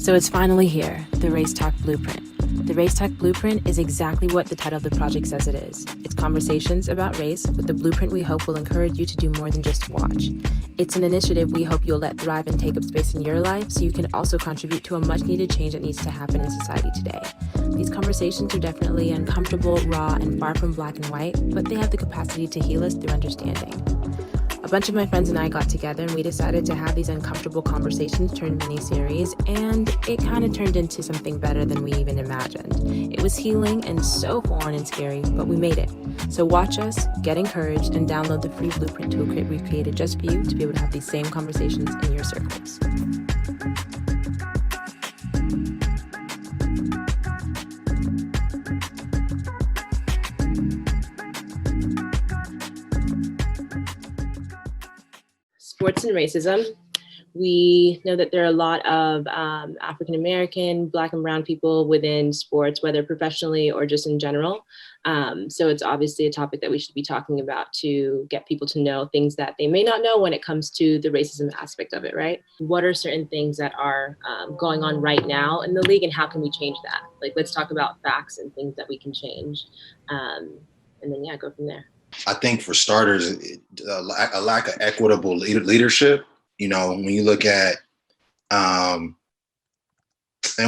So it's finally here, the RaceTalk Blueprint. The RaceTalk Blueprint is exactly what the title of the project says it is. It's conversations about race with the blueprint we hope will encourage you to do more than just watch. It's an initiative we hope you'll let thrive and take up space in your life so you can also contribute to a much-needed change that needs to happen in society today. These conversations are definitely uncomfortable, raw, and far from black and white, but they have the capacity to heal us through understanding. A bunch of my friends and I got together and we decided to have these uncomfortable conversations turn mini-series, and it kind of turned into something better than we even imagined. It was healing and so foreign and scary, but we made it. So watch us, get encouraged, and download the free Blueprint toolkit we've created just for you to be able to have these same conversations in your circles. Sports and racism. We know that there are a lot of African-American, Black and brown people within sports, whether professionally or just in general. So it's obviously a topic that we should be talking about to get people to know things that they may not know when it comes to the racism aspect of it, right? What are certain things that are going on right now in the league and how can we change that? Like, let's talk about facts and things that we can change. And then, yeah, go from there. I think for starters, a lack of equitable leadership. You know, when you look at, and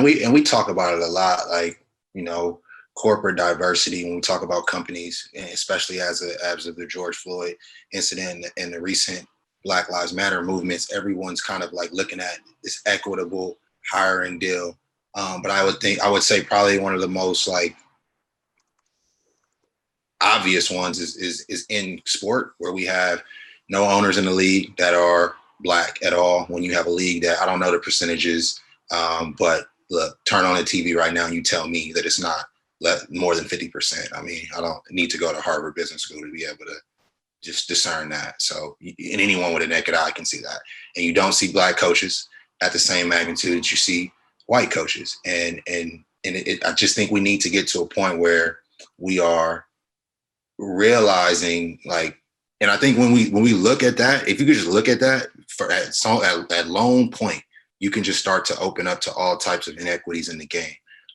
we talk about it a lot, like, you know, corporate diversity when we talk about companies, especially as of the George Floyd incident and the recent Black Lives Matter movements, everyone's kind of like looking at this equitable hiring deal. But I would say probably one of the most like obvious ones is in sport, where we have no owners in the league that are Black at all. When you have a league that, I don't know the percentages, but look, turn on the TV right now and you tell me that it's not more than 50%. I mean, I don't need to go to Harvard Business School to be able to just discern that. So, and anyone with a naked eye can see that. And you don't see Black coaches at the same magnitude that you see white coaches. And I just think we need to get to a point where we are realizing, like, and I think when we look at that, if you could just look at that at lone point, you can just start to open up to all types of inequities in the game.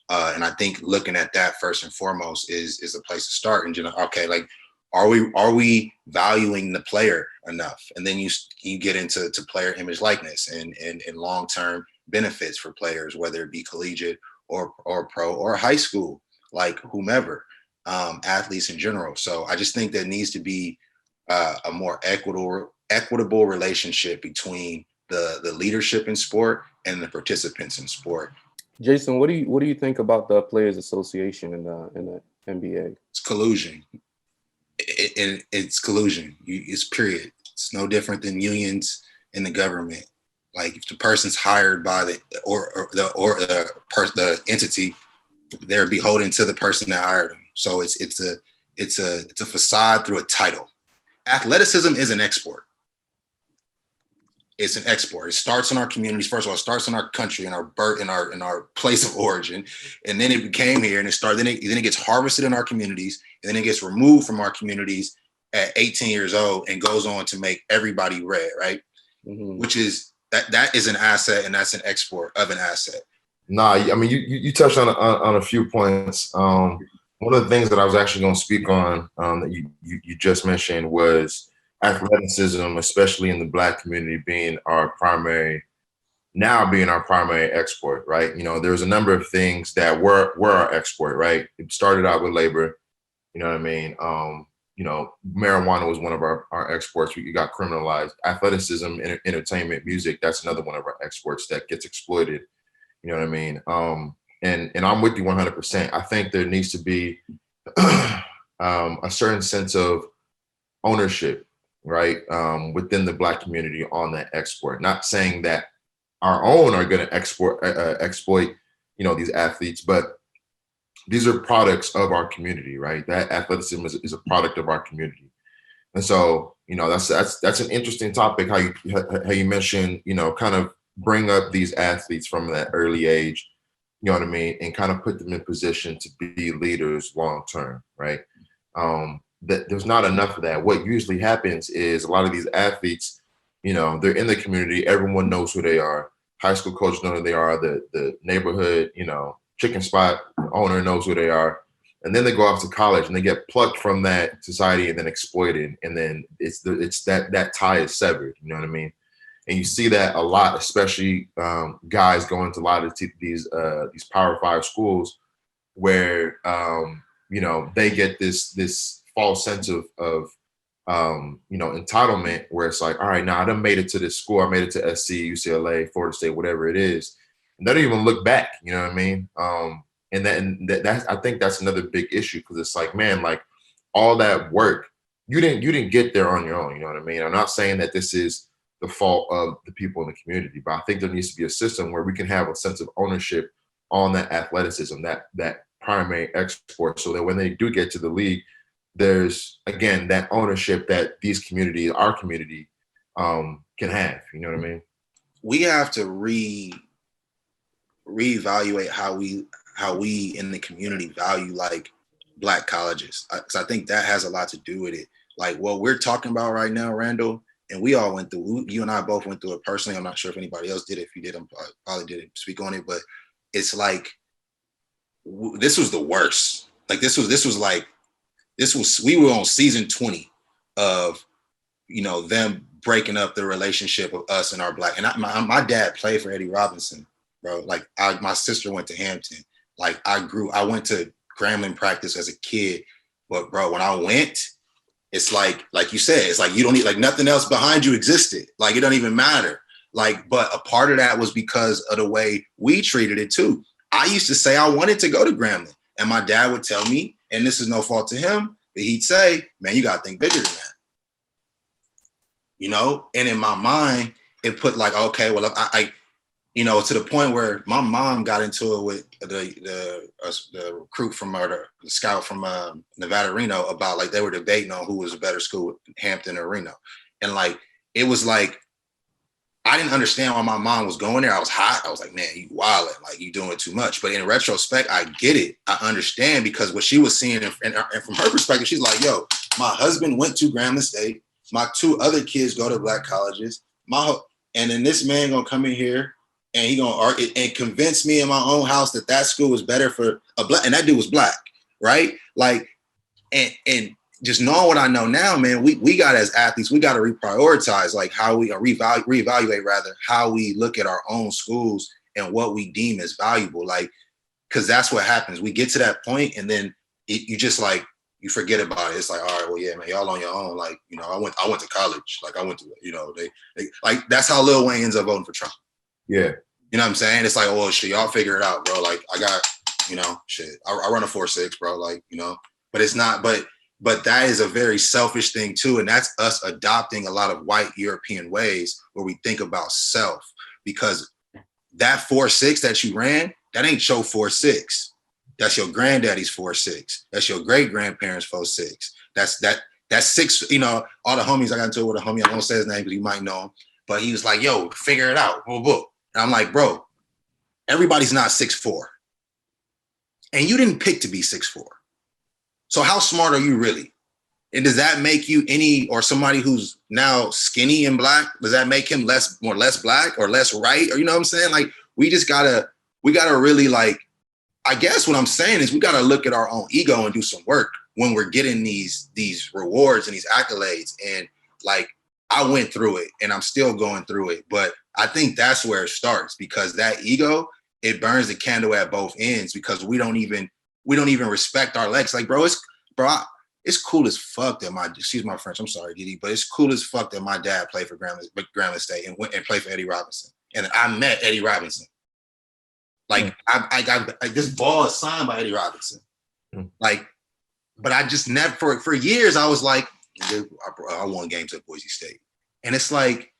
And I think looking at that first and foremost is a place to start. And okay, like, are we valuing the player enough? And then you get into player image likeness and long-term benefits for players, whether it be collegiate or pro or high school, like whomever, athletes in general. So I just think there needs to be a more equitable relationship between the leadership in sport and the participants in sport. Jason, what do you think about the Players Association in the NBA? It's collusion. It's collusion. It's period. It's no different than unions in the government. Like, if the person's hired by the entity, they're beholden to the person that hired them. So it's a facade through a title. Athleticism is an export. It's an export. It starts in our communities. First of all, it starts in our country, in our birth, in our place of origin, and then it came here and it started. Then it gets harvested in our communities, and then it gets removed from our communities at 18 years old and goes on to make everybody red, right? Mm-hmm. Which is that is an asset, and that's an export of an asset. Nah, I mean, you touched on a few points. One of the things that I was actually going to speak on that you just mentioned was athleticism, especially in the Black community, being our primary export, right? You know, there's a number of things that were our export, right? It started out with labor, you know what I mean? You know, marijuana was one of our exports. We got criminalized. Athleticism, entertainment, music, that's another one of our exports that gets exploited, you know what I mean? And I'm with you 100%. I think there needs to be a certain sense of ownership, right, within the Black community on that export. Not saying that our own are going to exploit, you know, these athletes, but these are products of our community, right? That athleticism is a product of our community, and so, you know, that's an interesting topic. How you mentioned, you know, kind of bring up these athletes from that early age, you know what I mean, and kind of put them in position to be leaders long term, right? That there's not enough of that. What usually happens is a lot of these athletes, you know, they're in the community, everyone knows who they are. high school coaches know who they are, the neighborhood, chicken spot owner knows who they are. And then they go off to college and they get plucked from that society and then exploited. And then it's that tie is severed. You know what I mean? And you see that a lot, especially guys going to a lot of these Power 5 schools where they get this false sense of entitlement, where it's like, all right, now I done made it to this school, I made it to SC, UCLA, Florida State, whatever it is, and they don't even look back. You know what I mean? And that I think that's another big issue, because it's like, man, like all that work, you didn't get there on your own. You know what I mean? I'm not saying that this is the fault of the people in the community, but I think there needs to be a system where we can have a sense of ownership on that athleticism, that primary export, so that when they do get to the league, there's again that ownership that our community can have. You know what I mean? We have to reevaluate how we in the community value like Black colleges, because I think that has a lot to do with it. Like what we're talking about right now, Randall, and we all went through. You and I both went through it personally. I'm not sure if anybody else did it. If you did, I probably didn't speak on it, but it's like this was the worst. Like this was we were on season 20 of them breaking up the relationship of us and our Black. And my dad played for Eddie Robinson, bro. Like my sister went to Hampton. Like I went to Grambling practice as a kid, but bro, when I went, it's like you said, it's like you don't need, like nothing else behind you existed. Like it don't even matter. Like, but a part of that was because of the way we treated it too. I used to say I wanted to go to Grambling, and my dad would tell me, and this is no fault to him, but he'd say, man, you gotta think bigger than that. And in my mind, it put like, okay, well, I to the point where my mom got into it with the recruit from the scout from Nevada, Reno, about like they were debating on who was a better school, Hampton or Reno. And like, it was like, I didn't understand why my mom was going there. I was hot. I was like, man, you wilding, like you doing too much. But in retrospect, I get it. I understand, because what she was seeing, and from her perspective, she's like, yo, my husband went to Grambling State. My 2 other kids go to Black colleges. And then this man gonna come in here and he gonna argue and convince me in my own house that school was better for a Black, and that dude was Black, right? Like, and just knowing what I know now, man, we got, as athletes, we got to reprioritize like how we reevaluate rather how we look at our own schools and what we deem as valuable. Like, because that's what happens. We get to that point, and then you just like, you forget about it. It's like, all right, well, yeah, man, y'all on your own. Like, I went to college. Like I went to, they like, that's how Lil Wayne ends up voting for Trump. Yeah. You know what I'm saying? It's like, oh shit, y'all figure it out, bro. Like I got, shit. I run a 4.6, bro. Like, but it's not, but that is a very selfish thing too. And that's us adopting a lot of white European ways where we think about self, because that 4.6 that you ran, that ain't your 4.6. That's your granddaddy's 4.6. That's your great grandparents' 4.6. That's 6. All the homies I got into it with a homie. I won't say his name because you might know him, but he was like, "Yo, figure it out." And I'm like, "Bro, everybody's not 6'4", and you didn't pick to be 6'4. So how smart are you really? And does that make you or somebody who's now skinny and Black? Does that make him less Black or less right? Or you know what I'm saying? Like we gotta really like. I guess what I'm saying is we got to look at our own ego and do some work when we're getting these rewards and these accolades. And like, I went through it and I'm still going through it, but I think that's where it starts, because that ego, it burns the candle at both ends, because we don't even respect our legs. Like, it's cool as fuck that excuse my French, I'm sorry, Didi, but it's cool as fuck that my dad played for Grambling State and went and played for Eddie Robinson. And I met Eddie Robinson. Like I this ball is signed by Eddie Robinson. Like, but I just never for years I was like, I won games at Boise State, and it's like,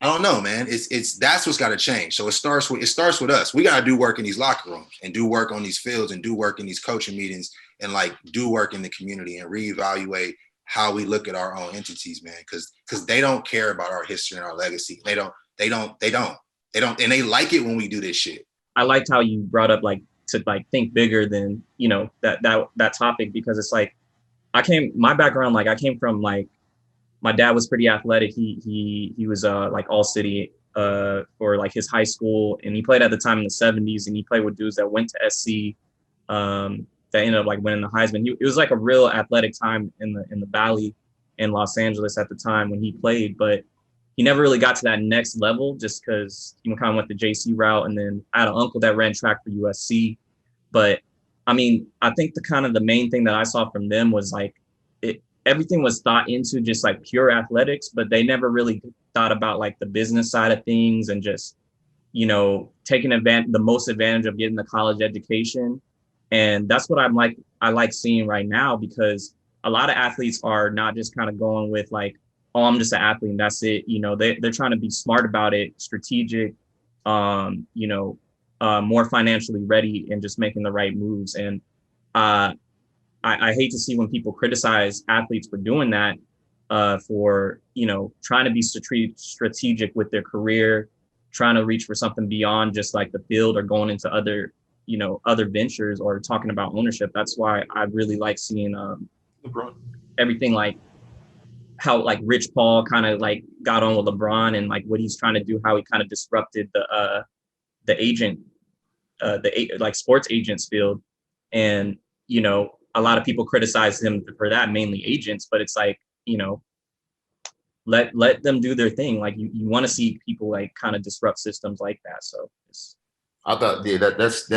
I don't know, man. It's that's what's got to change. So it starts with us. We got to do work in these locker rooms and do work on these fields and do work in these coaching meetings and like do work in the community and reevaluate how we look at our own entities, man. Because they don't care about our history and our legacy. They don't, and they like it when we do this shit. I liked how you brought up like to like think bigger than, that topic, because it's like my background, like I came from like, my dad was pretty athletic. He was like all city for like his high school, and he played at the time in the 70s, and he played with dudes that went to SC, that ended up like winning the Heisman. It was like a real athletic time in the Valley in Los Angeles at the time when he played, but he never really got to that next level just because he kind of went the JC route. And then I had an uncle that ran track for USC. But I mean, I think the main thing that I saw from them was like everything was thought into just like pure athletics, but they never really thought about like the business side of things and just, you know, taking the most advantage of getting the college education. And that's what I like seeing right now, because a lot of athletes are not just kind of going with like, oh, I'm just an athlete and that's it. You know, they're trying to be smart about it, strategic, you know, more financially ready and just making the right moves. And I hate to see when people criticize athletes for doing that, for, you know, trying to be strategic with their career, trying to reach for something beyond just like the field or going into other, you know, other ventures or talking about ownership. That's why I really like seeing LeBron. Everything like how like Rich Paul kind of like got on with LeBron and like what he's trying to do, how he kind of disrupted the agent, like sports agents field. And, you know, a lot of people criticize him for that, mainly agents, but it's like, you know, let them do their thing. Like you want to see people like kind of disrupt systems like that. So I thought, yeah, that's.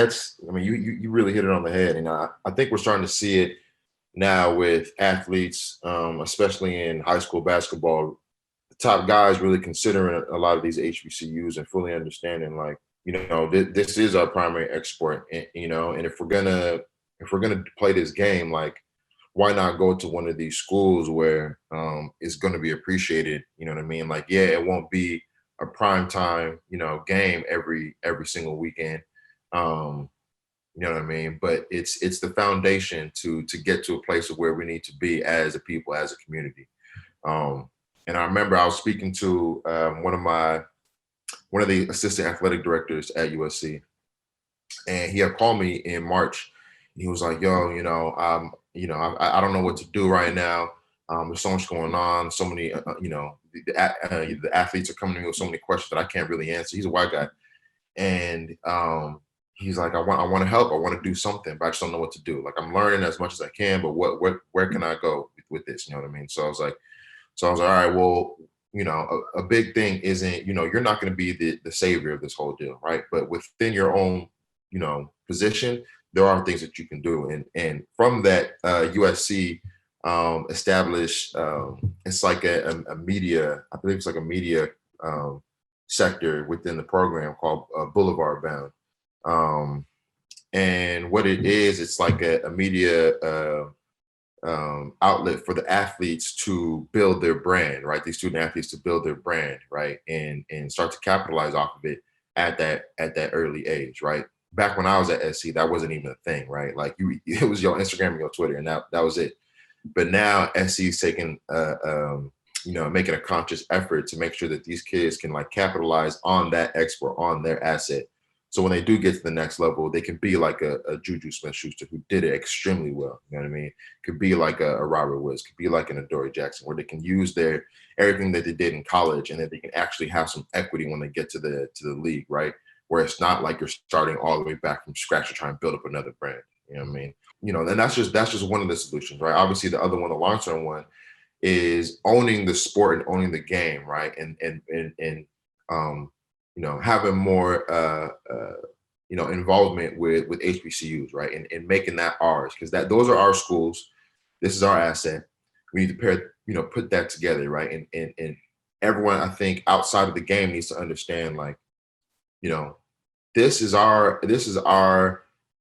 I mean, you really hit it on the head, and I think we're starting to see it now with athletes, especially in high school basketball. The top guys really considering a lot of these HBCUs and fully understanding, like, you know, this is our primary export, and, you know, and if we're gonna play this game, like, why not go to one of these schools where it's going to be appreciated? You know what I mean? Like, yeah, it won't be a prime time, you know, game every single weekend. You know what I mean? But it's the foundation to get to a place of where we need to be as a people, as a community. And I remember I was speaking to one of the assistant athletic directors at USC, and he had called me in March. He was like, "Yo, you know, I don't know what to do right now. There's so much going on. So many, you know, the athletes are coming to me with so many questions that I can't really answer." He's a white guy, and he's like, "I want to help. I want to do something, but I just don't know what to do. Like, I'm learning as much as I can, but where can I go with this? You know what I mean?" So I was like, all right, well, you know, a big thing isn't, you know, you're not going to be the savior of this whole deal, right? But within your own, you know, position, there are things that you can do. And from that, USC established, it's like a media, I believe it's like a media sector within the program called Boulevard Bound. And what it is, it's like a media outlet for the athletes to build their brand, right? These student athletes to build their brand, right? And start to capitalize off of it at that early age, right? Back when I was at SC, that wasn't even a thing, right? Like, it was your Instagram and your Twitter, and that was it. But now SC is taking, you know, making a conscious effort to make sure that these kids can like capitalize on that export, on their asset. So when they do get to the next level, they can be like a Juju Smith-Schuster who did it extremely well. You know what I mean? Could be like a Robert Woods, could be like an Adoree Jackson, where they can use everything that they did in college, and that they can actually have some equity when they get to the league, right? Where it's not like you're starting all the way back from scratch to try and build up another brand. You know what I mean? You know, and that's just one of the solutions, right? Obviously, the other one, the long-term one, is owning the sport and owning the game, right? And you know, having more you know, involvement with HBCUs, right? And making that ours, because those are our schools. This is our asset. We need to put that together, right? And everyone, I think, outside of the game needs to understand, like, you know, this is our,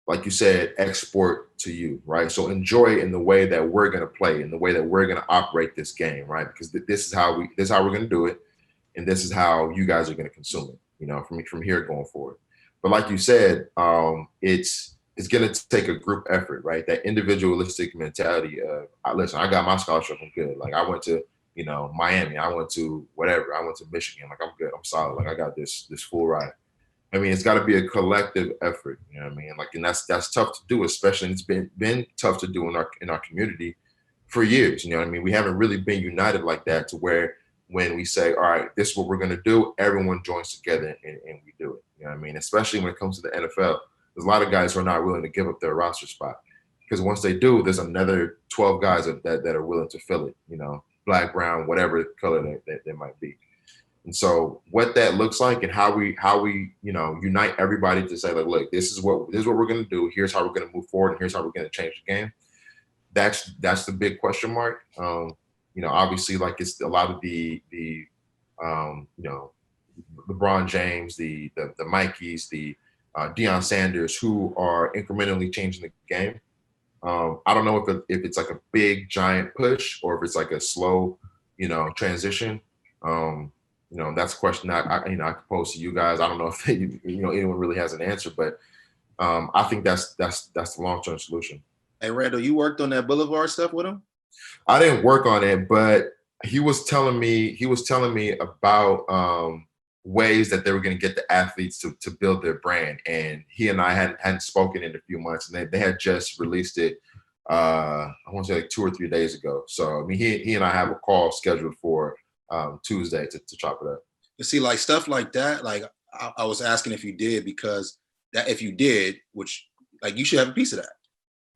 like you said, export to you, right? So enjoy it in the way that we're going to play, in the way that we're going to operate this game, right? Because this is how we're going to do it, and this is how you guys are going to consume it, you know, from here going forward. But like you said, it's going to take a group effort, right? That individualistic mentality of, listen, I got my scholarship, I'm good. Like, I went to, you know, Miami, I went to whatever, I went to Michigan, like, I'm good, I'm solid, like, I got this full ride. I mean, it's got to be a collective effort, you know what I mean? Like, and that's tough to do, especially, and it's been tough to do in our community for years, you know what I mean? We haven't really been united like that, to where when we say, all right, this is what we're going to do. Everyone joins together and we do it. You know what I mean? Especially when it comes to the NFL, there's a lot of guys who are not willing to give up their roster spot, because once they do, there's another 12 guys that are willing to fill it, you know, black, brown, whatever color they might be. And so what that looks like and how we, you know, unite everybody to say, like, look, this is what we're going to do. Here's how we're going to move forward. And here's how we're going to change the game. That's the big question mark. You know, obviously, like, it's a lot of the you know, LeBron James, the Mikeys, the Deion Sanders, who are incrementally changing the game. I don't know if it's like a big giant push or if it's like a slow, you know, transition. You know, that's a question I could pose to you guys. I don't know if you know, anyone really has an answer, but I think that's the long-term solution. Hey, Randall, you worked on that Boulevard stuff with him? I didn't work on it, but he was telling me about ways that they were going to get the athletes to build their brand. And he and I hadn't spoken in a few months, and they had just released it. I want to say like 2 or 3 days ago. So, I mean, he and I have a call scheduled for Tuesday to chop it up. You see, like, stuff like that, like, I was asking if you did, because that, if you did, which, like, you should have a piece of that.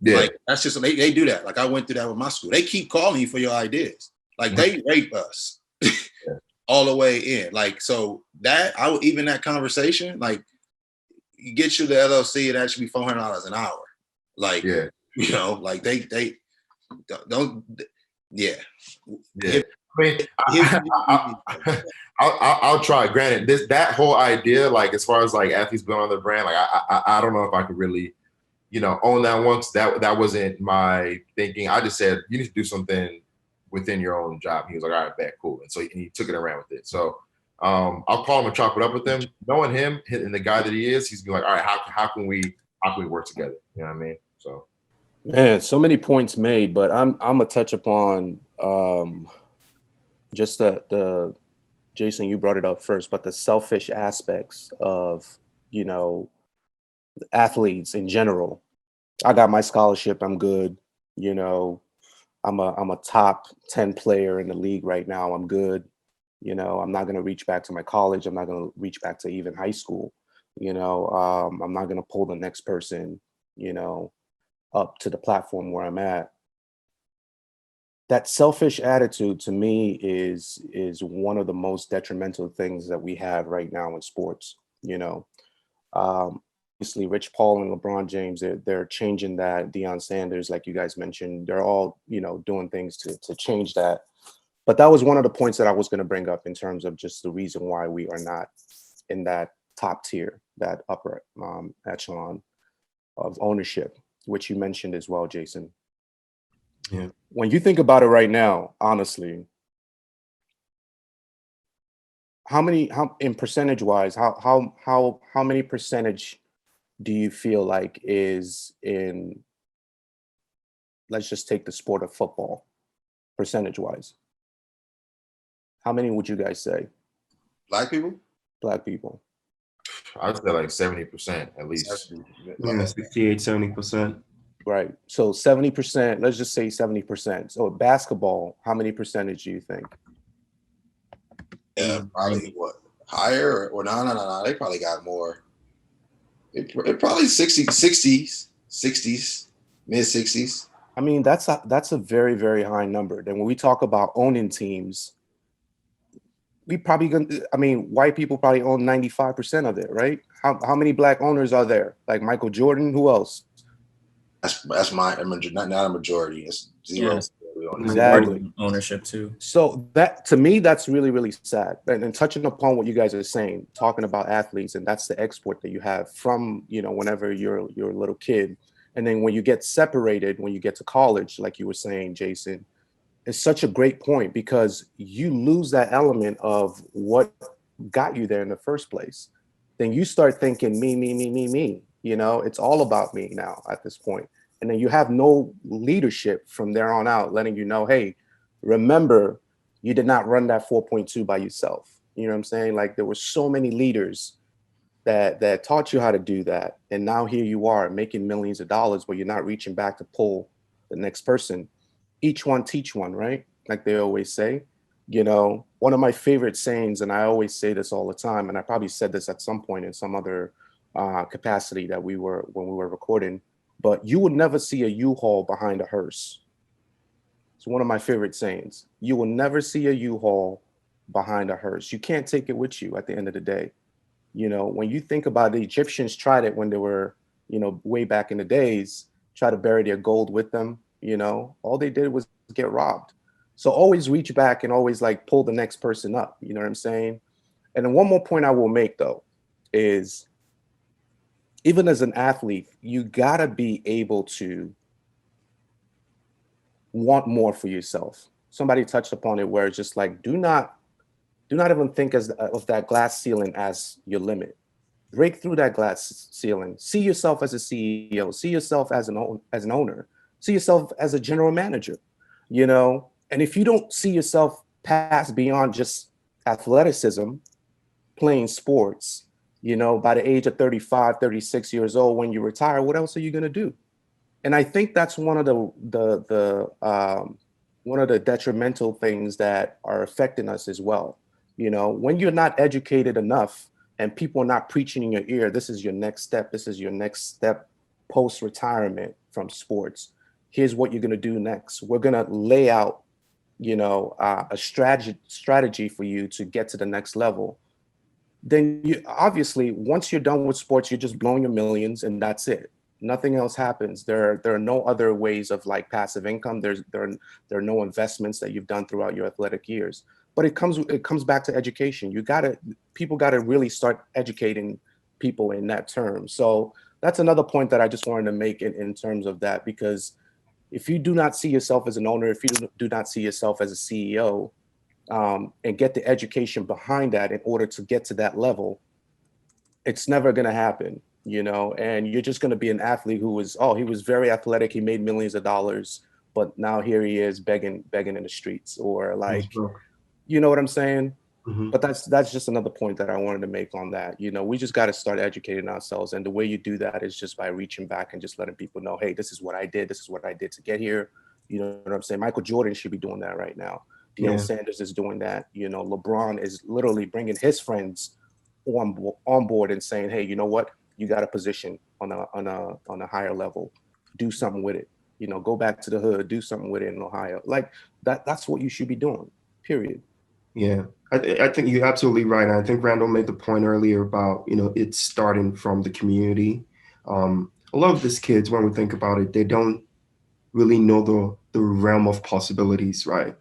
Yeah. Like, that's just, they do that. Like, I went through that with my school. They keep calling you for your ideas. Like, they rape us all the way in. Like, so that, even that conversation, like, you get you the LLC, it actually be $400 an hour. Like, Yeah. you know, like, they don't, yeah. Yeah. I mean, I'll try. Granted, that whole idea, like, as far as like athletes building on their brand, like, I don't know if I could really, you know, own that one. That wasn't my thinking. I just said, you need to do something within your own job. He was like, all right, bet, cool. And so he took it and ran with it. So I'll call him and chop it up with him. Knowing him and the guy that he is, he's gonna be like, all right, how can we work together? You know what I mean? So, man, so many points made, but I'm gonna touch upon just the Jason, you brought it up first, but the selfish aspects of, you know, athletes in general. I got my scholarship, I'm good. You know, I'm a top 10 player in the league right now, I'm good. You know, I'm not going to reach back to my college, I'm not going to reach back to even high school. You know, I'm not going to pull the next person, you know, up to the platform where I'm at. That selfish attitude, to me, is one of the most detrimental things that we have right now in sports. You know, obviously, Rich Paul and LeBron James, they're changing that. Deion Sanders, like you guys mentioned, they're all, you know, doing things to change that. But that was one of the points that I was going to bring up in terms of just the reason why we are not in that top tier, that upper echelon of ownership, which you mentioned as well, Jason. Yeah. When you think about it right now, honestly, how in percentage wise, how many percentage do you feel like is in, let's just take the sport of football, percentage wise? How many would you guys say? Black people? Black people. I'd say like 70% at least. Yeah, 68, 70%. Right. So 70%, let's just say 70%. So basketball, how many percentage do you think? Yeah, probably what? Higher? Or no. They probably got more. It probably 60s, mid 60s. I mean, that's a very, very high number. Then when we talk about owning teams, we probably white people probably own 95% of it, right? How many black owners are there? Like Michael Jordan, who else? That's not a majority. It's zero. Yes. Exactly. Ownership too. So that, to me, that's really, really sad. And touching upon what you guys are saying, talking about athletes, and that's the export that you have from, you know, whenever you're a little kid. And then when you get separated, when you get to college, like you were saying, Jason, it's such a great point, because you lose that element of what got you there in the first place. Then you start thinking me, you know, it's all about me now at this point. And then you have no leadership from there on out, letting you know, hey, remember, you did not run that 4.2 by yourself. You know what I'm saying? Like, there were so many leaders that taught you how to do that. And now here you are making millions of dollars, but you're not reaching back to pull the next person. Each one teach one, right? Like they always say. You know, one of my favorite sayings, and I always say this all the time, and I probably said this at some point in some other capacity that when we were recording, but you would never see a U-Haul behind a hearse. It's one of my favorite sayings. You will never see a U-Haul behind a hearse. You can't take it with you at the end of the day. You know, when you think about the Egyptians tried it when they were, you know, way back in the days, try to bury their gold with them, you know, all they did was get robbed. So always reach back and always like pull the next person up. You know what I'm saying? And then one more point I will make though is even as an athlete, you gotta be able to want more for yourself. Somebody touched upon it where it's just like, do not even think of that glass ceiling as your limit. Break through that glass ceiling. See yourself as a CEO. See yourself as an owner. See yourself as a general manager. You know, and if you don't see yourself pass beyond just athleticism, playing sports, you know, by the age of 35, 36 years old, when you retire, what else are you going to do? And I think that's one of the detrimental things that are affecting us as well. You know, when you're not educated enough and people are not preaching in your ear, this is your next step. This is your next step post-retirement from sports. Here's what you're going to do next. We're going to lay out, you know, a strategy for you to get to the next level. Then you obviously, once you're done with sports, you're just blowing your millions and that's it. Nothing else happens. There are no other ways of like passive income. There are no investments that you've done throughout your athletic years. But it comes back to education. People gotta really start educating people in that term. So that's another point that I just wanted to make in terms of that, because if you do not see yourself as an owner, if you do not see yourself as a CEO, and get the education behind that in order to get to that level, it's never going to happen, you know, and you're just going to be an athlete he was very athletic. He made millions of dollars, but now here he is begging in the streets or like, you know what I'm saying? Mm-hmm. But that's just another point that I wanted to make on that. You know, we just got to start educating ourselves. And the way you do that is just by reaching back and just letting people know, hey, this is what I did. This is what I did to get here. You know what I'm saying? Michael Jordan should be doing that right now. Deion Sanders is doing that. You know, LeBron is literally bringing his friends on board and saying, hey, you know what? You got a position on a higher level. Do something with it. You know, go back to the hood, do something with it in Ohio. Like that's what you should be doing, period. Yeah, I think you're absolutely right. And I think Randall made the point earlier about, you know, it's starting from the community. A lot of these kids, when we think about it, they don't really know the realm of possibilities, right?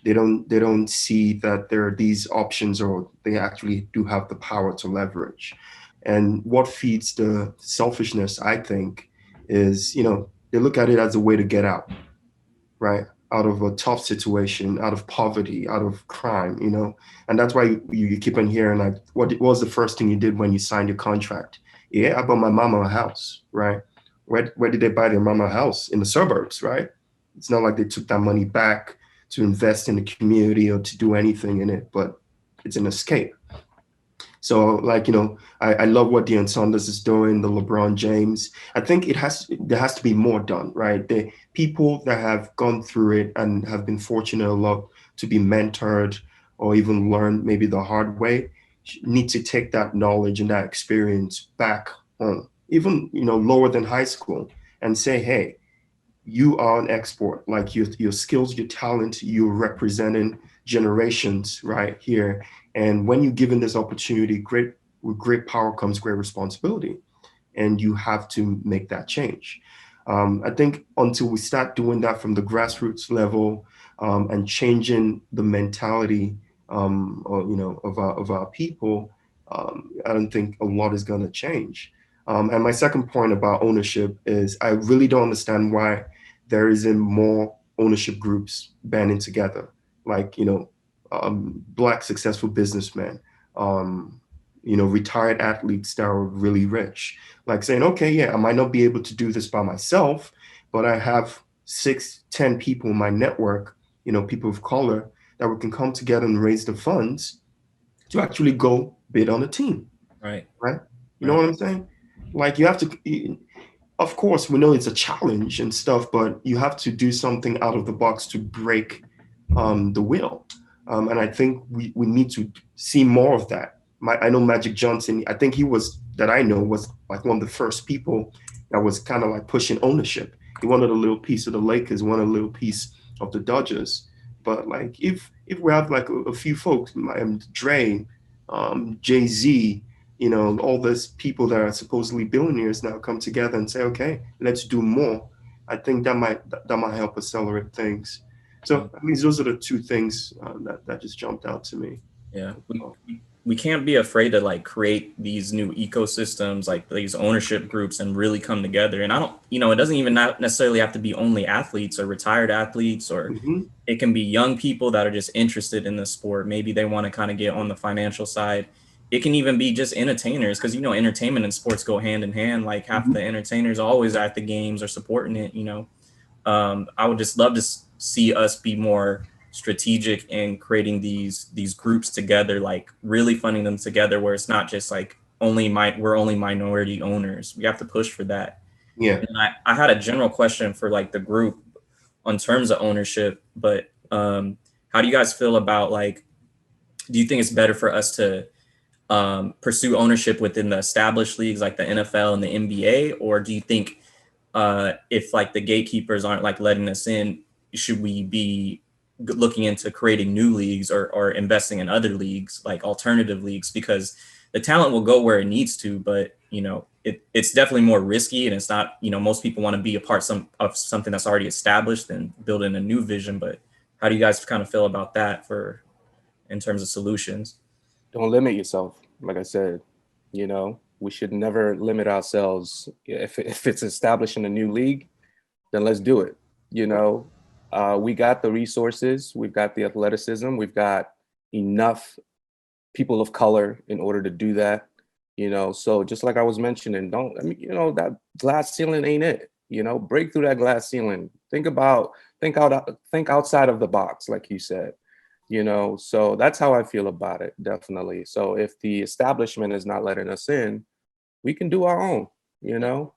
They don't see that there are these options, or they actually do have the power to leverage. And what feeds the selfishness, I think, is, you know, they look at it as a way to get out, right? Out of a tough situation, out of poverty, out of crime, you know? And that's why you keep on hearing, like, what was the first thing you did when you signed your contract? Yeah, I bought my mama a house, right? Where did they buy their mama a house? In the suburbs, right? It's not like they took that money back to invest in the community or to do anything in it, but it's an escape. So, like, you know, I love what Deion Sanders is doing, the LeBron James. I think there has to be more done, right? The people that have gone through it and have been fortunate enough to be mentored or even learn maybe the hard way need to take that knowledge and that experience back home, even, you know, lower than high school, and say, hey, you are an export, like your skills, your talent, you're representing generations right here. And when you're given this opportunity, with great power comes great responsibility. And you have to make that change. I think until we start doing that from the grassroots level, and changing the mentality, or, you know, of our people, I don't think a lot is going to change. And my second point about ownership is I really don't understand why there isn't more ownership groups banding together, like, you know, Black successful businessmen, you know, retired athletes that are really rich, like saying, okay, yeah, I might not be able to do this by myself, but I have 6, 10 people in my network, you know, people of color, that we can come together and raise the funds to actually go bid on a team. Right. You know what I'm saying? Like, you have to, of course, we know it's a challenge and stuff, but you have to do something out of the box to break the wheel. And I think we need to see more of that. I know Magic Johnson, I think he was, that I know, was like one of the first people that was kind of like pushing ownership. He wanted a little piece of the Lakers, wanted a little piece of the Dodgers. But like if we have like a few folks, Dre, Jay-Z, you know, all these people that are supposedly billionaires now come together and say, okay, let's do more. I think that might help accelerate things. So at least those are the two things that just jumped out to me. Yeah, we can't be afraid to like create these new ecosystems, like these ownership groups, and really come together. And I don't, you know, it doesn't even not necessarily have to be only athletes or retired athletes, or it can be young people that are just interested in the sport. Maybe they want to kind of get on the financial side. It can even be just entertainers, because, you know, entertainment and sports go hand in hand. Like half of the entertainers are always at the games or supporting it, you know. I would just love to see us be more strategic in creating these groups together, like really funding them together, where it's not just like we're only minority owners. We have to push for that. Yeah. And I had a general question for like the group on terms of ownership, but how do you guys feel about, like, do you think it's better for us to pursue ownership within the established leagues like the NFL and the NBA, or do you think if like the gatekeepers aren't like letting us in, should we be looking into creating new leagues or investing in other leagues, like alternative leagues? Because the talent will go where it needs to, but, you know, it's definitely more risky, and it's not, you know, most people want to be a part of something that's already established than building a new vision. But how do you guys kind of feel about that in terms of solutions? Don't limit yourself. Like I said, you know, we should never limit ourselves. If it's establishing a new league, then let's do it. You know, we got the resources, we've got the athleticism, we've got enough people of color in order to do that. You know, so just like I was mentioning, you know, that glass ceiling ain't it. You know, break through that glass ceiling. Think outside of the box, like you said. You know, so that's how I feel about it, definitely. So if the establishment is not letting us in, we can do our own, you know.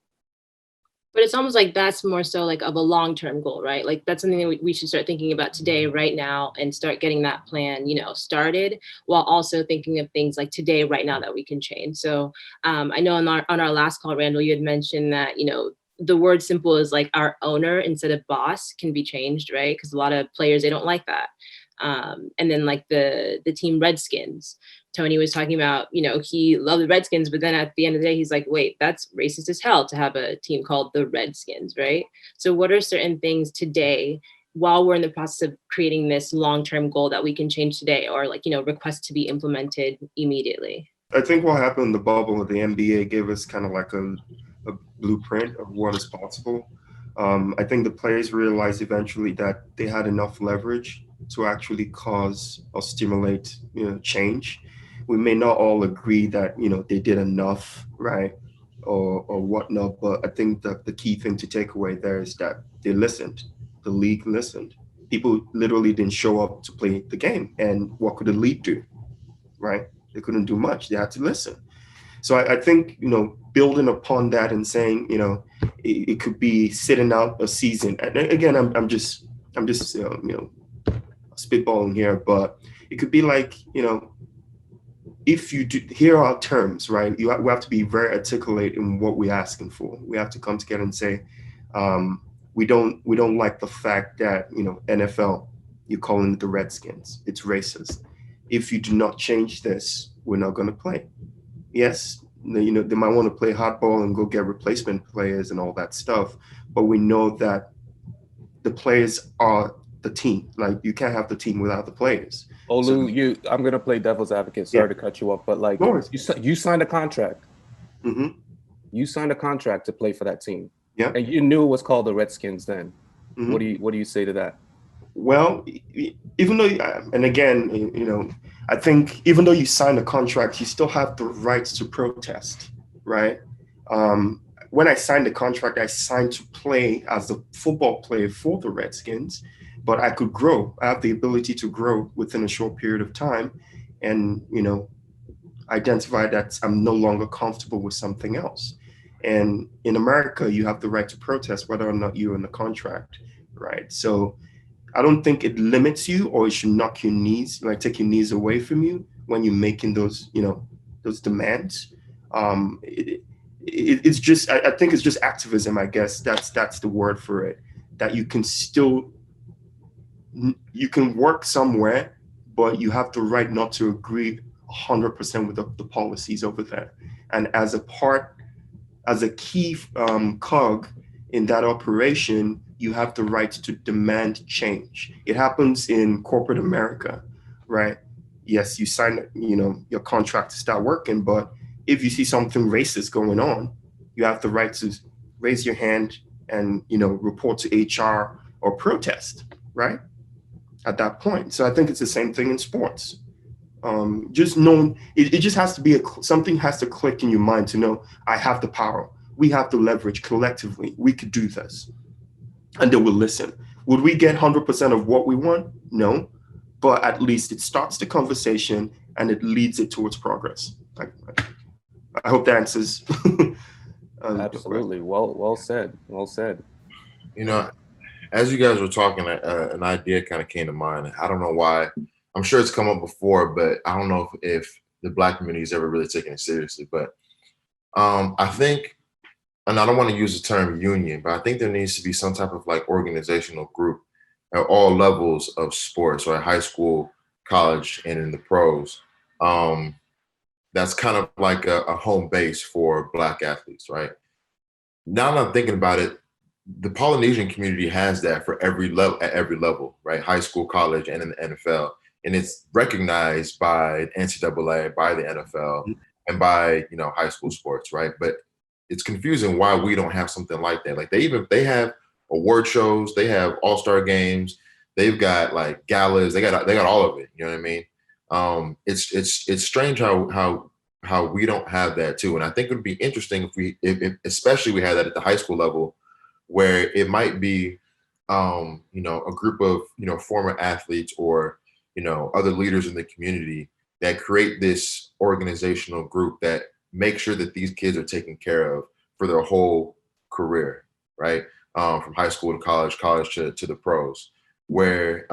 But it's almost like that's more so like of a long-term goal, right? Like that's something that we should start thinking about today, right now, and start getting that plan, you know, started, while also thinking of things like today, right now, that we can change. So I know on our last call, Randall, you had mentioned that, you know, the word simple is like our owner instead of boss can be changed, right? Because a lot of players, they don't like that. And then like the team Redskins, Tony was talking about, you know, he loved the Redskins, but then at the end of the day, he's like, wait, that's racist as hell to have a team called the Redskins, right? So what are certain things today, while we're in the process of creating this long-term goal, that we can change today, or like, you know, request to be implemented immediately? I think what happened in the bubble of the NBA gave us kind of like a blueprint of what is possible. I think the players realized eventually that they had enough leverage to actually cause or stimulate, you know, change. We may not all agree that, you know, they did enough, right, or whatnot, but I think that the key thing to take away there is that they listened. The league listened. People literally didn't show up to play the game, and what could the league do, right? They couldn't do much. They had to listen. So I think, you know, building upon that and saying, you know, it could be sitting out a season. And again, I'm just you know, spitballing here, but it could be like, you know, if you do, here are our terms, right? We have to be very articulate in what we're asking for. We have to come together and say, we don't like the fact that, you know, NFL, you're calling it the Redskins. It's racist. If you do not change this, we're not going to play. Yes, you know, they might want to play hardball and go get replacement players and all that stuff, but we know that the players are the team. Like, you can't have the team without the players. Olu, I'm gonna play devil's advocate. Sorry to cut you off, but like, you signed a contract. Mm-hmm. You signed a contract to play for that team. Yeah, and you knew it was called the Redskins then. Mm-hmm. What do you say to that? Well, even though, and again, you know, I think even though you sign a contract, you still have the rights to protest, right? When I signed the contract, I signed to play as a football player for the Redskins, but I could grow. I have the ability to grow within a short period of time, and, you know, identify that I'm no longer comfortable with something else. And in America, you have the right to protest whether or not you're in the contract, right? So I don't think it limits you, or it should knock your knees, like take your knees away from you when you're making those, those demands. It's just, I think it's just activism. I guess that's the word for it. That you can still, you can work somewhere, but you have the right not to agree 100% with the policies over there. And as a key cog in that operation, you have the right to demand change. It happens in corporate America, right? Yes, you sign, your contract to start working, but if you see something racist going on, you have the right to raise your hand and, report to HR or protest, right? At that point. So I think it's the same thing in sports. Just knowing it just has to be something has to click in your mind to know I have the power. We have the leverage collectively. We could do this, and they will listen. Would we get 100% of what we want? No, but at least it starts the conversation and it leads it towards progress. I hope that answers. Absolutely. Well said. Well said. As you guys were talking, an idea kind of came to mind. I don't know why. I'm sure it's come up before, but I don't know if the Black community has ever really taken it seriously. But I think, and I don't want to use the term union, but I think there needs to be some type of like organizational group at all levels of sports, or at high school, college, and in the pros. That's kind of like a home base for Black athletes, right? Now that I'm thinking about it, the Polynesian community has that for every level, at every level, right? High school, college, and in the NFL. And it's recognized by NCAA, by the NFL, and by, high school sports, right? But it's confusing why we don't have something like that. Like they have award shows, they have all-star games, they've got like galas, they got all of it. You know what I mean? It's strange how we don't have that too. And I think it would be interesting if especially we had that at the high school level, where it might be, a group of, former athletes or, other leaders in the community that create this organizational group that make sure that these kids are taken care of for their whole career, right? From high school to college to the pros, where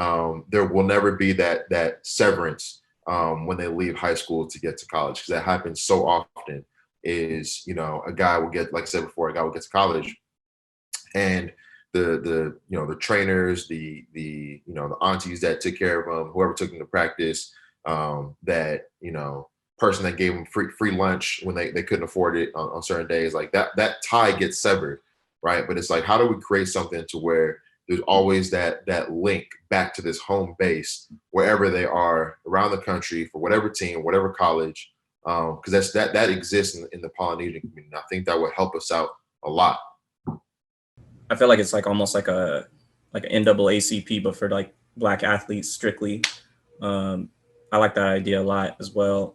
there will never be that severance when they leave high school to get to college, because that happens so often. Is, a guy will get, like I said before, a guy will get to college, and the trainers, the aunties that took care of them, whoever took them to practice, that person that gave them free lunch when they couldn't afford it on certain days, like that tie gets severed, right? But it's like, how do we create something to where there's always that link back to this home base wherever they are around the country, for whatever team, whatever college, because that exists in the Polynesian community. I think that would help us out a lot. I feel like it's like almost like an NAACP, but for like Black athletes strictly. I like that idea a lot as well.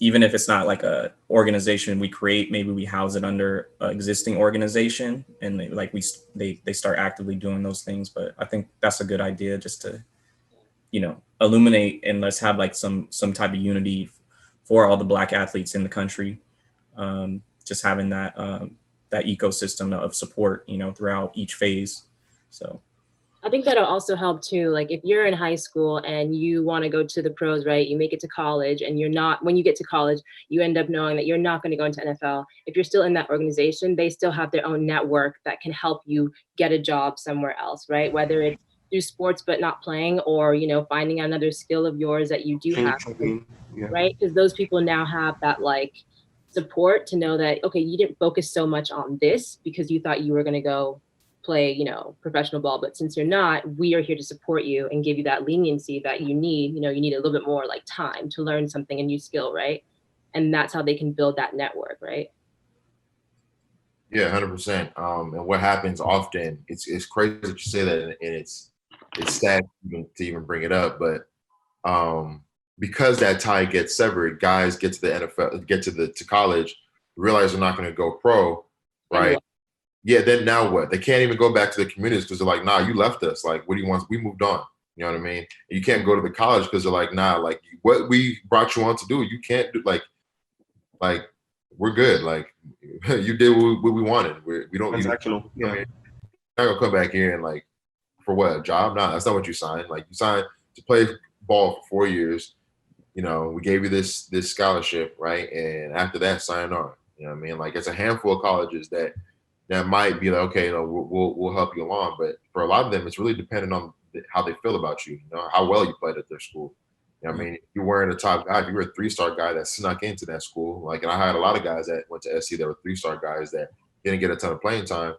Even if it's not like a organization we create, maybe we house it under an existing organization, and they start actively doing those things. But I think that's a good idea, just to, illuminate, and let's have like some type of unity for all the Black athletes in the country. Just having that ecosystem of support, throughout each phase. So I think that'll also help too. Like if you're in high school and you want to go to the pros, right? You make it to college, and when you get to college, you end up knowing that you're not going to go into NFL. If you're still in that organization, they still have their own network that can help you get a job somewhere else, right? Whether it's through sports but not playing, or finding another skill of yours that you do have, right? Because those people now have that like support to know that, okay, you didn't focus so much on this because you thought you were going to go play, professional ball, but since you're not, we are here to support you and give you that leniency that you need. You need a little bit more like time to learn something, a new skill, right? And that's how they can build that network, right? Yeah, 100%. And what happens often, it's crazy that you say that, and it's sad to even bring it up, but because that tie gets severed, guys get to the NFL, get to college, realize they're not going to go pro, right? Yeah, then now what? They can't even go back to the communities because they're like, nah, you left us. Like, what do you want? We moved on. You know what I mean? And you can't go to the college because they're like, nah, like what we brought you on to do, you can't do. Like we're good. Like you did what we wanted. We don't. Transactional. You're not gonna come back here and like for what, a job? No, that's not what you signed. Like, you signed to play ball for 4 years. You know, we gave you this scholarship, right? And after that, sign on. You know what I mean? Like, it's a handful of colleges that might be like, okay, you know, we'll help you along. But for a lot of them, it's really dependent on how they feel about you, you know, how well you played at their school. You know what I mean? If you weren't a top guy, if you were a 3-star guy that snuck into that school, like, and I had a lot of guys that went to SC that were 3-star guys that didn't get a ton of playing time,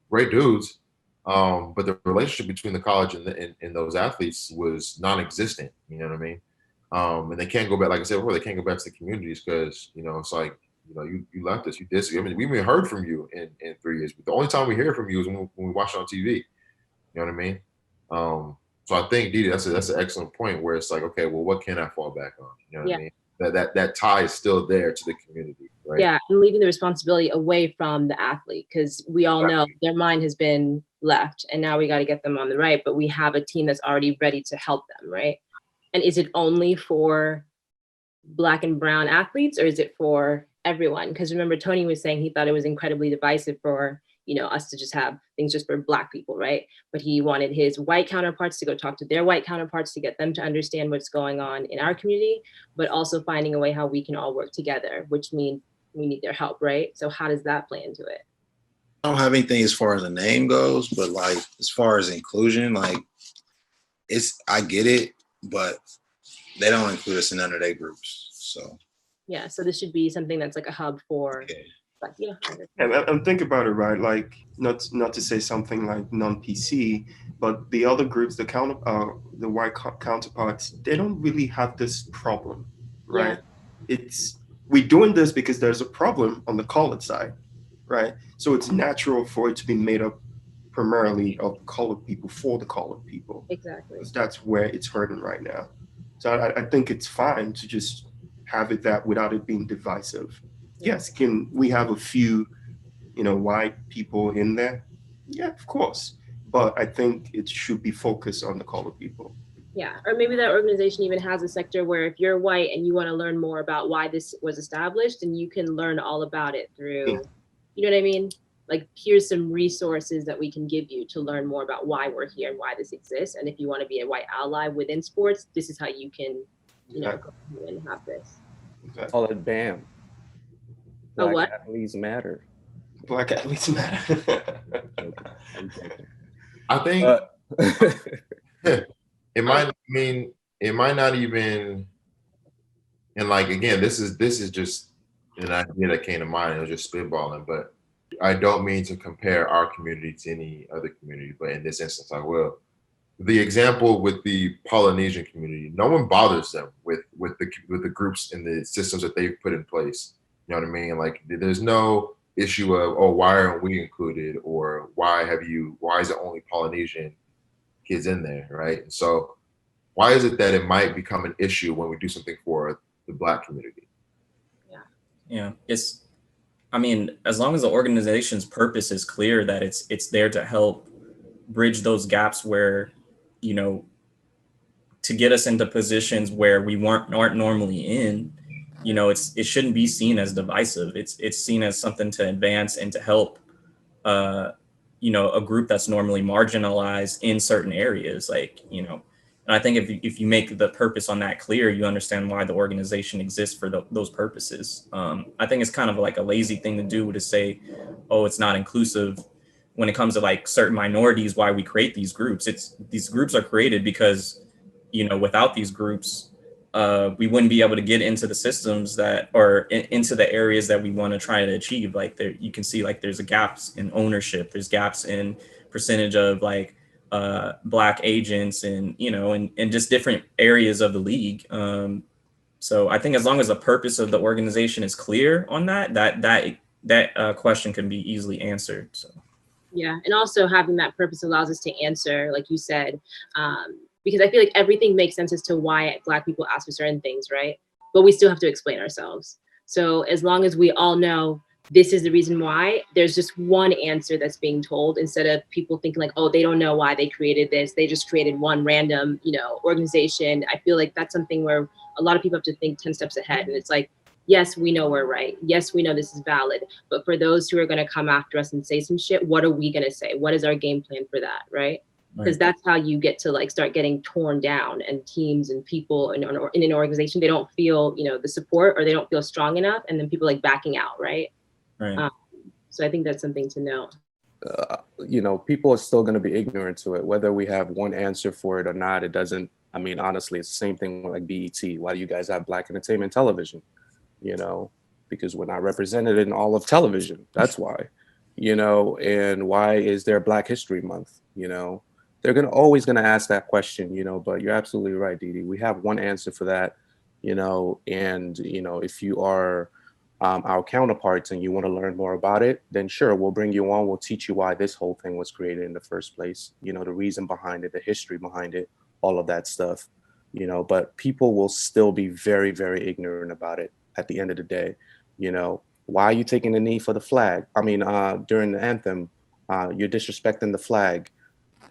great dudes. But the relationship between the college and those athletes was non-existent. You know what I mean? And they can't go back, like I said before, they can't go back to the communities because, you know, it's like, you know, you left us, you did. I mean, we haven't heard from you in 3 years. But the only time we hear from you is when we watch it on TV. You know what I mean? So I think, Didi, that's an excellent point where it's like, okay, well, what can I fall back on? You know what I mean? That tie is still there to the community, right? Yeah, and leaving the responsibility away from the athlete, because we all know their mind has been left, and now we got to get them on the right. But we have a team that's already ready to help them, right? And is it only for Black and brown athletes, or is it for everyone? Because remember, Tony was saying he thought it was incredibly divisive for, you know, us to just have things just for Black people, right? But he wanted his white counterparts to go talk to their white counterparts to get them to understand what's going on in our community, but also finding a way how we can all work together, which means we need their help, right? So how does that play into it? I don't have anything as far as the name goes, but like as far as inclusion, like I get it, but they don't include us in none of their groups. So yeah, so this should be something that's like a hub for. But yeah. And think about it, right? Like, not to say something like non-PC, but the other groups, the white counterparts, they don't really have this problem, right? Yeah. We're doing this because there's a problem on the colored side, right? So it's natural for it to be made up primarily of colored people for the colored people. Exactly. Because that's where it's hurting right now. So I think it's fine to just have it that without it being divisive. Yes, can we have a few, you know, white people in there? Yeah, of course. But I think it should be focused on the colored people. Yeah, or maybe that organization even has a sector where if you're white and you want to learn more about why this was established, and you can learn all about it through, you know what I mean? Like, here's some resources that we can give you to learn more about why we're here and why this exists. And if you want to be a white ally within sports, this is how you can, you know, go and have this. Call it BAM. Black athletes matter. Black athletes matter. I think it might not even, and like, again, this is just an idea that came to mind. It was just spitballing, but I don't mean to compare our community to any other community, but in this instance, I will. The example with the Polynesian community, no one bothers them with the groups and the systems that they've put in place. You know what I mean? Like, there's no issue of, oh, why aren't we included, or why is it only Polynesian kids in there, right? And so why is it that it might become an issue when we do something for the Black community? Yeah, I mean, as long as the organization's purpose is clear, that it's there to help bridge those gaps where, you know, to get us into positions where we aren't normally in, you know, it shouldn't be seen as divisive. It's seen as something to advance and to help, you know, a group that's normally marginalized in certain areas. Like, you know, and I think if you make the purpose on that clear, you understand why the organization exists for those purposes. I think it's kind of like a lazy thing to do, to say, oh, it's not inclusive when it comes to like certain minorities, why we create these groups. These groups are created because, you know, without these groups, we wouldn't be able to get into the systems into the areas that we want to try to achieve. Like, there, you can see like there's gaps in ownership, there's gaps in percentage of like Black agents, and, you know, and just different areas of the league. So I think as long as the purpose of the organization is clear on that question can be easily answered. So. Yeah, and also having that purpose allows us to answer, like you said, because I feel like everything makes sense as to why Black people ask for certain things, right? But we still have to explain ourselves. So as long as we all know this is the reason why, there's just one answer that's being told, instead of people thinking like, oh, they don't know why they created this. They just created one random, you know, organization. I feel like that's something where a lot of people have to think 10 steps ahead. And it's like, yes, we know we're right. Yes, we know this is valid. But for those who are going to come after us and say some shit, what are we going to say? What is our game plan for that, right? because that's how you get to like start getting torn down, and teams and people in an organization, they don't feel, you know, the support, or they don't feel strong enough, and then people like backing out, right? So I think that's something to know. You know, people are still going to be ignorant to it, whether we have one answer for it or not. It doesn't, I mean, honestly, it's the same thing with like BET. Why do you guys have Black entertainment television? You know, because we're not represented in all of television. That's why, you know. And why is there Black History Month? You know, they're always going to ask that question, you know, but you're absolutely right, Didi. We have one answer for that, you know. And, you know, if you are our counterparts and you want to learn more about it, then sure, we'll bring you on. We'll teach you why this whole thing was created in the first place, you know, the reason behind it, the history behind it, all of that stuff, you know. But people will still be very, very ignorant about it at the end of the day. You know, why are you taking the knee for the flag? I mean, during the anthem, you're disrespecting the flag.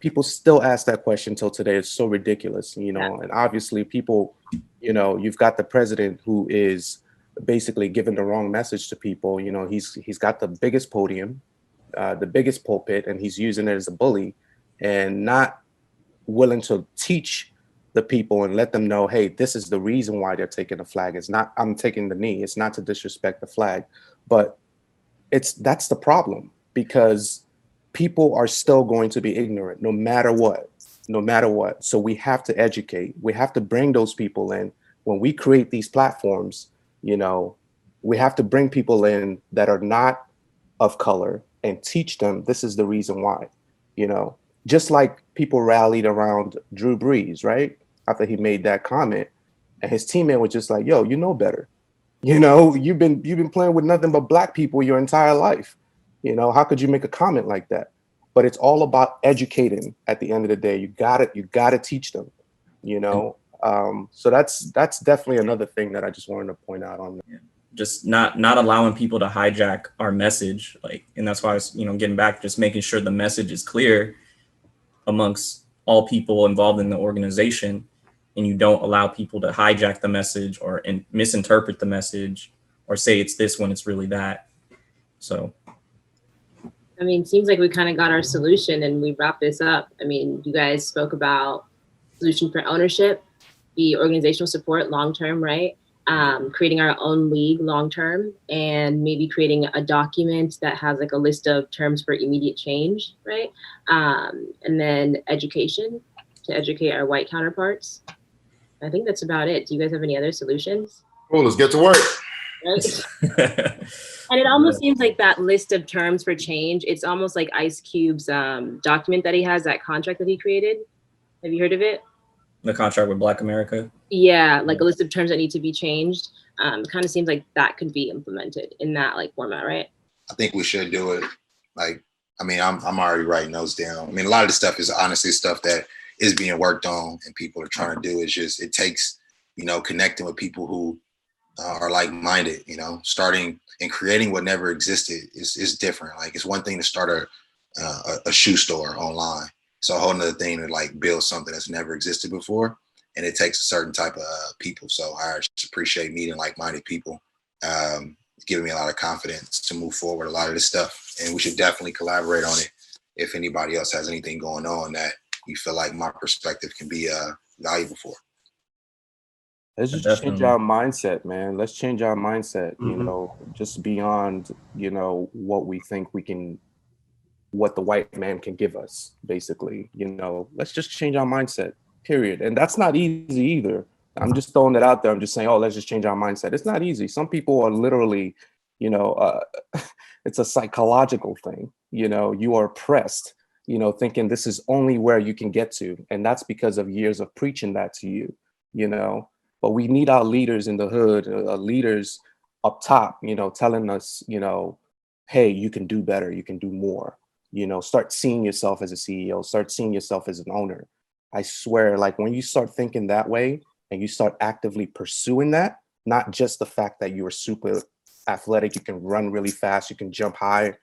People still ask that question till today. It's so ridiculous, you know. And obviously people, you know, you've got the president who is basically giving the wrong message to people. You know, he's got the biggest podium, the biggest pulpit, and he's using it as a bully, and not willing to teach the people and let them know, hey, this is the reason why they're taking the flag. It's not, I'm taking the knee. It's not to disrespect the flag, but that's the problem, because people are still going to be ignorant no matter what, no matter what. So we have to educate. We have to bring those people in. When we create these platforms, you know, we have to bring people in that are not of color and teach them this is the reason why, you know. Just like people rallied around Drew Brees, right? After he made that comment, and his teammate was just like, yo, you know better. You know, you've been playing with nothing but Black people your entire life. You know, how could you make a comment like that? But it's all about educating at the end of the day. You gotta teach them, you know. So that's definitely another thing that I just wanted to point out on. Just not allowing people to hijack our message, like, and that's why I was, you know, getting back, just making sure the message is clear amongst all people involved in the organization, and you don't allow people to hijack the message or misinterpret the message or say it's this when it's really that. So I mean, seems like we kind of got our solution, and we wrap this up. I mean, you guys spoke about solution for ownership, the organizational support long-term, right? Creating our own league long-term, and maybe creating a document that has like a list of terms for immediate change, right? And then education, to educate our white counterparts. I think that's about it. Do you guys have any other solutions? Cool, let's get to work. Right? And it almost seems like that list of terms for change, it's almost like Ice Cube's document that he has, that contract that he created. Have you heard of it? The contract with Black America? Yeah, like a list of terms that need to be changed. Kind of seems like that could be implemented in that like format, right? I think we should do it. Like, I mean, I'm already writing those down. I mean, a lot of the stuff is honestly stuff that is being worked on and people are trying to do. It's just, it takes, you know, connecting with people who are like-minded, you know, starting and creating what never existed is different. Like, it's one thing to start a shoe store online. It's a whole nother thing to like build something that's never existed before. And it takes a certain type of people. So I just appreciate meeting like-minded people, giving me a lot of confidence to move forward a lot of this stuff. And we should definitely collaborate on it if anybody else has anything going on that you feel like my perspective can be valuable for. Let's just change our mindset, man. Let's change our mindset, you know, just beyond, you know, what we think we can, what the white man can give us, basically. You know, let's just change our mindset, period. And that's not easy either. I'm just throwing it out there. I'm just saying, oh, let's just change our mindset. It's not easy. Some people are literally, you know, it's a psychological thing. You know, you are oppressed, you know, thinking this is only where you can get to. And that's because of years of preaching that to you, you know. But we need our leaders in the hood, leaders up top, you know, telling us, you know, hey, you can do better. You can do more. You know, start seeing yourself as a CEO, start seeing yourself as an owner. I swear, like when you start thinking that way and you start actively pursuing that, not just the fact that you are super athletic, you can run really fast, you can jump high.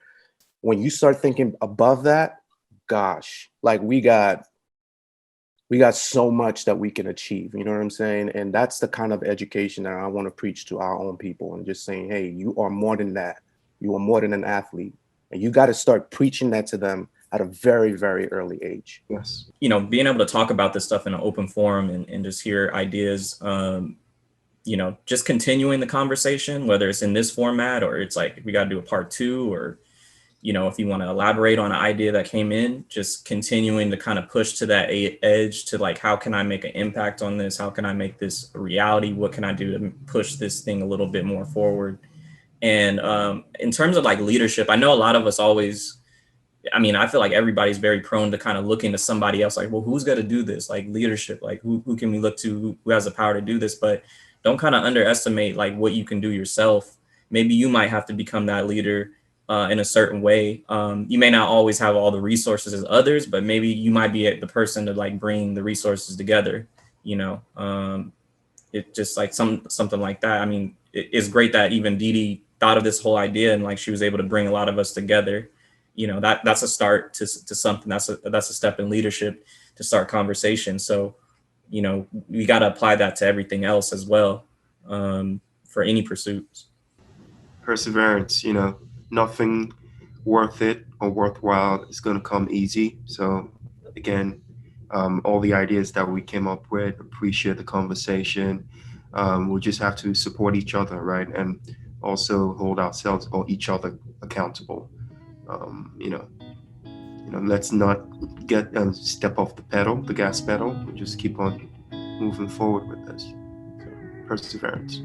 When you start thinking above that, gosh, like we got so much that we can achieve, you know what I'm saying? And that's the kind of education that I want to preach to our own people, and just saying, hey, you are more than that. You are more than an athlete. And you got to start preaching that to them at a very, very early age. Yes. You know, being able to talk about this stuff in an open forum and just hear ideas, you know, just continuing the conversation, whether it's in this format or it's like we got to do a part 2, or, you know, if you want to elaborate on an idea that came in, just continuing to kind of push to that edge to like, how can I make an impact on this? How can I make this a reality? What can I do to push this thing a little bit more forward? And in terms of like leadership, I know a lot of us always, I mean, I feel like everybody's very prone to kind of looking to somebody else, like, well, who's going to do this? Like leadership, like who can we look to, who has the power to do this? But don't kind of underestimate like what you can do yourself. Maybe you might have to become that leader in a certain way. You may not always have all the resources as others, but maybe you might be the person to like bring the resources together, you know. It just like something like that. I mean, it's great that even Dee thought of this whole idea and like she was able to bring a lot of us together. You know, that's a start to something. That's a step in leadership to start conversation. So, you know, we got to apply that to everything else as well, for any pursuits. Perseverance, you know, nothing worth it or worthwhile is going to come easy. So again, all the ideas that we came up with, appreciate the conversation. We'll just have to support each other, right? And also hold ourselves or each other accountable. You know, let's not get step off the gas pedal. We'll just keep on moving forward with this. So, perseverance.